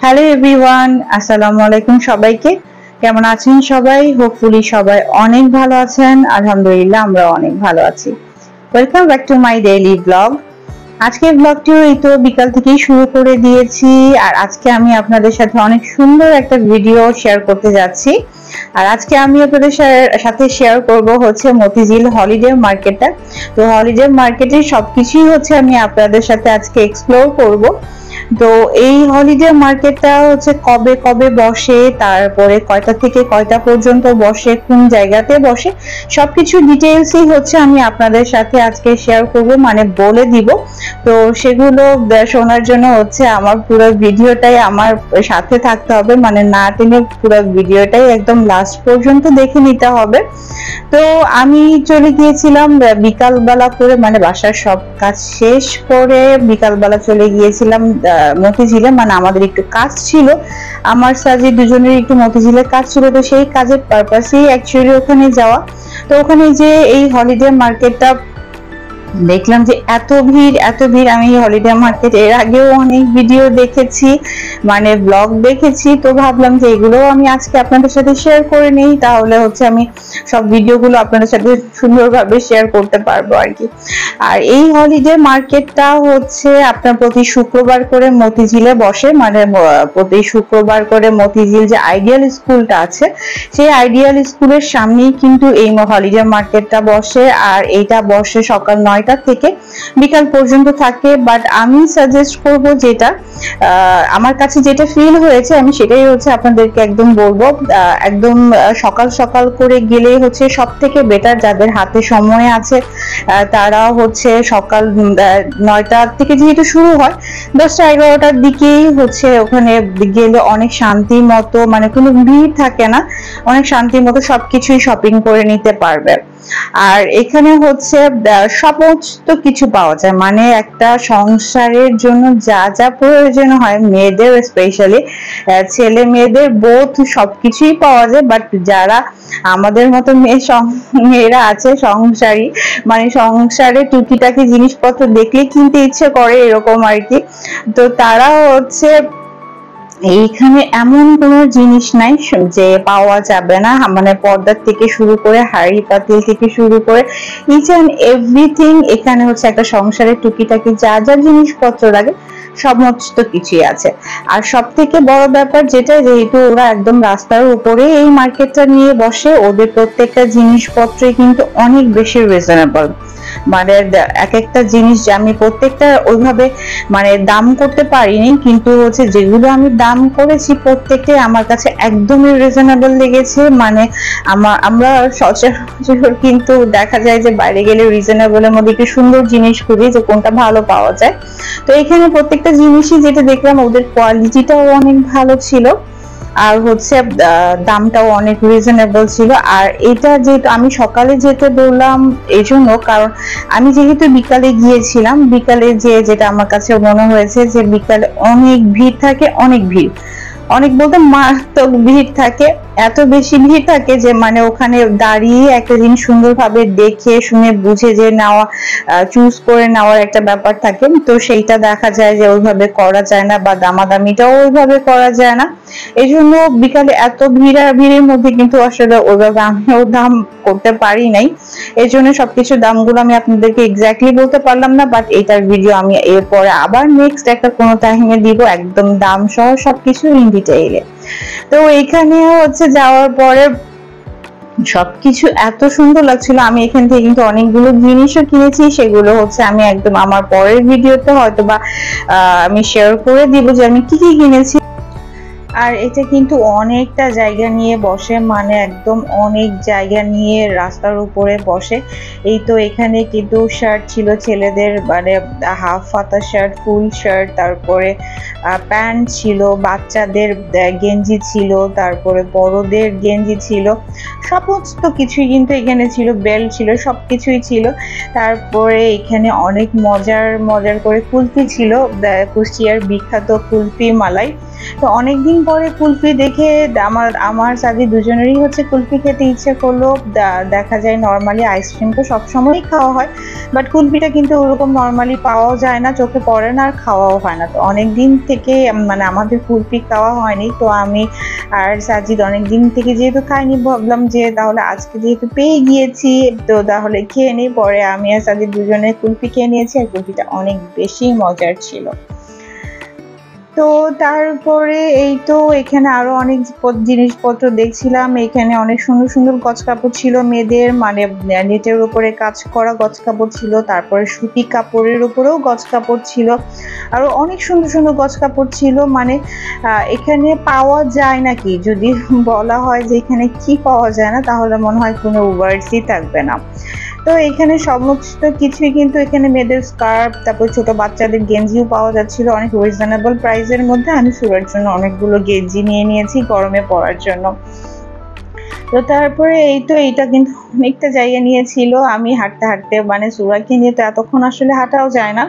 Hello everyone, আসসালামু আলাইকুম সবাইকে। কেমন আছেন সবাই? হোপফুলি সবাই অনেক ভালো আছেন। আলহামদুলিল্লাহ আমরা অনেক ভালো আছি। Welcome back to my daily blog. আজকের ব্লগটিও এই তো বিকাল থেকেই শুরু করে দিয়েছি। আর আজকে আমি আপনাদের সাথে অনেক সুন্দর একটা ভিডিও শেয়ার করতে যাচ্ছি। আর আজকে আমি আপনাদের সাথে শেয়ার করব হচ্ছে মতিঝিল হলিডে মার্কেটটা। তো হলিডে মার্কেটের সবকিছুই হচ্ছে আমি আপনাদের সাথে আজকে এক্সপ্লোর করব। তো এই হলিডে মার্কেটটা হচ্ছে কবে কবে বসে, তারপরে কয়টা থেকে কয়টা পর্যন্ত বসে, কোন জায়গাতে বসে, সবকিছু ডিটেইলসই হচ্ছে আমি আপনাদের সাথে আজকে শেয়ার করব, মানে বলে দিব। তো সেগুলো শোনার জন্য হচ্ছে আমার পুরো ভিডিওটাই আমার সাথে থাকতে হবে, মানে না টেনে পুরো ভিডিওটাই একদম লাস্ট পর্যন্ত দেখে নিতে হবে। তো আমি চলে গিয়েছিলাম বিকালবেলা করে, মানে বাসার সব কাজ শেষ করে বিকালবেলা চলে গিয়েছিলাম মতিঝিলে। মানে আমাদের একটু কাজ ছিল, আমার সাজি দুজনের একটু মতিঝিলে কাজ ছিল। তো সেই কাজের পারপাসেই অ্যাকচুয়ালি ওখানে যাওয়া। তো ওখানে যে এই হলিডে মার্কেটটা দেখলাম যে এত ভিড়। আমি হলিডে মার্কেট এর আগেও অনেক ভিডিও দেখেছি, মানে ব্লগ দেখেছি। তো ভাবলাম যে এগুলো আমি আজকে আপনাদের সাথে শেয়ার করে নিই, তাহলে হচ্ছে আমি সব ভিডিওগুলো আপনাদের সাথে সুন্দরভাবে শেয়ার করতে পারবো আর কি। আর এই হলিডে মার্কেটটা হচ্ছে আপনার প্রতি শুক্রবার করে মতিঝিলে বসে, মানে প্রতি শুক্রবার করে মতিঝিল যে আইডিয়াল স্কুলটা আছে সেই আইডিয়াল স্কুলের সামনেই কিন্তু এই হলিডে মার্কেটটা বসে। আর এইটা বসে সকাল 9টা থেকে বিকাল পর্যন্ত থাকে। বাট আমি সাজেস্ট করব যেটা আমার কাছে যেটা ফিল হয়েছে আমি সেটাই হচ্ছে আপনাদেরকে একদম বলবো। একদম সকাল সকাল করে গেলেই হচ্ছে সব থেকে বেটার। যাদের হাতে সময় আছে তারা হচ্ছে সকাল 9টা থেকে যেহেতু শুরু হয়, 10টা-11টার দিকেই হচ্ছে ওখানে গেলে অনেক শান্তি মতো, মানে কোনো ভিড় থাকে না, অনেক শান্তি মতো সবকিছুই শপিং করে নিতে পারবে। আর এখানে হচ্ছে সমস্ত কিছু পাওয়া যায়, মানে একটা সংসারের জন্য যা যা প্রয়োজন হয় মেয়েদের, স্পেশালি ছেলে মেয়েদের বোথ সবকিছুই পাওয়া যায়। বাট যারা আমাদের মতো মেয়েরা আছে সংসারী, মানে সংসারে টুকিটাকি জিনিসপত্র দেখলে কিনতে ইচ্ছে করে এরকম আর কি, তো তারা হচ্ছে এইখানে এমন কোনো জিনিস নাই যে পাওয়া যাবে না। মানে পর্দার থেকে শুরু করে হাঁড়ি পাতিল থেকে শুরু করে ইচ এন্ড এভরিথিং এখানে হচ্ছে একটা সংসারের টুকিটাকি যা যা জিনিসপত্র লাগে সমস্ত কিছুই আছে। আর সব থেকে বড় ব্যাপার যেটা, যেহেতু ওরা একদম রাস্তার উপরে এই মার্কেটটা নিয়ে বসে, ওদের প্রত্যেকটা জিনিসপত্রই কিন্তু অনেক বেশি রিজনেবল। মানে এক একটা জিনিস যে আমি প্রত্যেকটা ওইভাবে মানে দাম করতে পারিনি, কিন্তু হচ্ছে যেগুলো আমি দাম করেছি প্রত্যেকটাই আমার কাছে একদমই রিজনেবল লেগেছে। মানে আমরা সচরাচর কিন্তু দেখা যায় যে বাইরে গেলে রিজনেবলের মধ্যে একটু সুন্দর জিনিস খুঁজি যে কোনটা ভালো পাওয়া যায়। তো এখানে প্রত্যেকটা জিনিসই যেটা দেখলাম ওদের কোয়ালিটিটাও অনেক ভালো ছিল, আর হচ্ছে দামটাও অনেক রিজনেবল ছিল। আর এটা যেহেতু আমি সকালে যেতে বললাম এই জন্য, কারণ আমি যেহেতু বিকালে গিয়েছিলাম, বিকালে যেটা আমার কাছে মনে হয়েছে যে বিকালে অনেক ভিড় থাকে, অনেক বলতে মারাত্মক ভিড় থাকে। এত বেশি ভিড় থাকে যে মানে ওখানে দাঁড়িয়ে একটা জিনিস সুন্দরভাবে দেখে শুনে বুঝে যে নেওয়া, চুজ করে নেওয়ার একটা ব্যাপার থাকে। তো সেইটা দেখা যায় যে ওইভাবে করা যায় না, বা দামাদামিটাও ওইভাবে করা যায় না। এই জন্য বিকালে এত ভিড়ের মধ্যে কিন্তু আসলে ওইভাবে আমিও দাম করতে পারি নাই। এই জন্য সবকিছুর দামগুলো আমি আপনাদেরকে এক্স্যাক্টলি বলতে পারলাম না। বাট এটার ভিডিও আমি এরপরে আবার নেক্সট একটা কোনো টাইমে দিব, একদম দাম সহ সবকিছু ইন ডিটেইলে। তো এখানে হচ্ছে যাওয়ার পরে সবকিছু এত সুন্দর লাগছিল। আমি এখান থেকে কিন্তু অনেকগুলো জিনিসও কিনেছি, সেগুলো হচ্ছে আমি একদম আমার পরের ভিডিওতে হয়তো বা আমি শেয়ার করে দিব যে আমি কি কি কিনেছি। আর এটা কিন্তু অনেকটা জায়গা নিয়ে বসে, মানে একদম অনেক জায়গা নিয়ে রাস্তার উপরে বসে। এই তো এখানে কিন্তু শার্ট ছিল ছেলেদের, মানে হাফ হাতা শার্ট, ফুল শার্ট, তারপরে প্যান্ট ছিল, বাচ্চাদের গেঞ্জি ছিল, তারপরে বড়দের গেঞ্জি ছিল, সমস্ত কিছুই কিন্তু এখানে ছিল, বেল্ট ছিল, সবকিছুই ছিল। তারপরে এখানে অনেক মজার করে কুলফি ছিল, কুষ্টিয়ার বিখ্যাত কুলফি মালাই। তো অনেকদিন পরে কুলফি দেখে আমার সাজি দুজনেরই হচ্ছে কুলফি খেতে ইচ্ছে করলো। দেখা যায় নর্মালি আইসক্রিম তো সবসময়ই খাওয়া হয়, বাট কুলফিটা কিন্তু ওরকম নর্মালি পাওয়াও যায় না, চোখে পড়ে না, আর খাওয়াও হয় না। তো অনেকদিন থেকে মানে আমাদের কুলফি খাওয়া হয়নি, তো আমি আর সাজিদ অনেকদিন থেকে যেহেতু খাইনি, ভাবলাম যে তাহলে আজকে যেহেতু পেয়ে গিয়েছি তো তাহলে খেয়ে নিই। পরে আমি আর সাজিদ দুজনে কুলফি খেয়ে নিয়েছি, আর কুলফিটা অনেক বেশি মজার ছিল। তো তারপরে এই তো এখানে আরো অনেক জিনিসপত্র দেখছিলাম। এখানে অনেক সুন্দর সুন্দর গজ কাপড় ছিল মেয়েদের, মানে নেটের উপরে কাজ করা গজ কাপড় ছিল, তারপরে সুতি কাপড়ের উপরেও গজ কাপড় ছিল, আরো অনেক সুন্দর সুন্দর গজ কাপড় ছিল। মানে এখানে পাওয়া যায় নাকি, যদি বলা হয় যে এখানে কি পাওয়া যায় না, তাহলে মনে হয় কোনো ওয়ার্ডসই থাকবে না। তো এখানে সমস্ত কিছুই কিন্তু এখানে মেয়েদের স্কার্ফ, তারপর ছোট বাচ্চাদের গেঞ্জিও পাওয়া যাচ্ছিল অনেক রিজনেবল প্রাইসের মধ্যে। আমি সুরার জন্য অনেকগুলো গেঞ্জি নিয়ে নিয়েছি গরমে পরার জন্য। তো তারপরে এই তো এইটা কিন্তু অনেকটা জায়গা নিয়েছিল। আমি হাঁটতে হাঁটতে মানে সুরাকে নিয়ে তো এতক্ষণ আসলে হাঁটাও যায় না,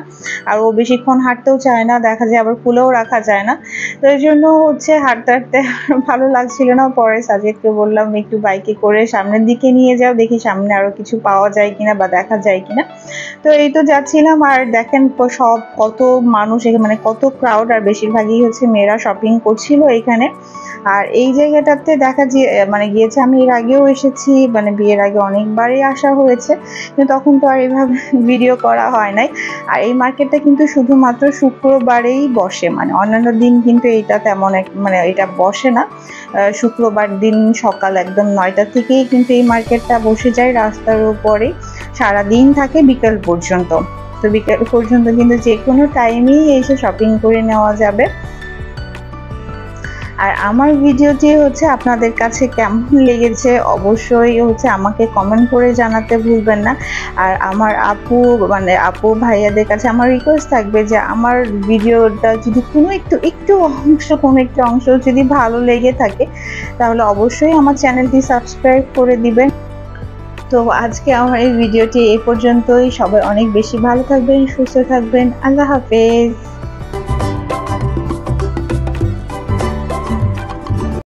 আর ও বেশিক্ষণ হাঁটতেও চায় না, দেখা যায় আবার খুলেও রাখা যায় না। তো এই জন্য হচ্ছে হাঁটতে হাঁটতে ভালো লাগছিল না। পরে সাজিদকে বললাম একটু বাইকে করে সামনের দিকে নিয়ে যাও, দেখি সামনে আরো কিছু পাওয়া যায় কিনা বা দেখা যায় কিনা। তো এই তো যাচ্ছিলাম, আর দেখেন সব কত মানুষ এখানে, মানে কত ক্রাউড, আর বেশিরভাগই হচ্ছে মেয়েরা শপিং করছিল এখানে। আর এই জায়গাটাতে দেখা মানে গিয়েছে, আমি এর আগেও এসেছি, মানে বিয়ের আগে অনেকবারই আসা হয়েছে, কিন্তু তখন তো আর এইভাবে ভিডিও করা হয় নাই। আর এই মার্কেটটা কিন্তু শুধুমাত্র শুক্রবারেই বসে, মানে অন্যান্য দিন কিন্তু এটা তেমন মানে এটা বসে না। শুক্রবার দিন সকাল একদম 9টা থেকেই কিন্তু এই মার্কেটটা বসে যায় রাস্তার উপরে, সারাদিন থাকে বিকেল পর্যন্ত। তো বিকেল পর্যন্ত কিন্তু যে কোনো টাইমেই এসে শপিং করে নেওয়া যাবে। আর আমার ভিডিওটি হচ্ছে আপনাদের কাছে কেমন লেগেছে অবশ্যই হচ্ছে আমাকে কমেন্ট করে জানাতে ভুলবেন না। আর আমার আপু ভাইয়াদের কাছে আমার রিকোয়েস্ট থাকবে যে আমার ভিডিওটা যদি কোনো একটু অংশ যদি ভালো লেগে থাকে, তাহলে অবশ্যই আমার চ্যানেলটি সাবস্ক্রাইব করে দিবেন। তো আজকে আমার এই ভিডিওটি এই পর্যন্তই। সবাই অনেক বেশি ভালো থাকবেন, সুস্থ থাকবেন। আল্লাহ হাফেজ।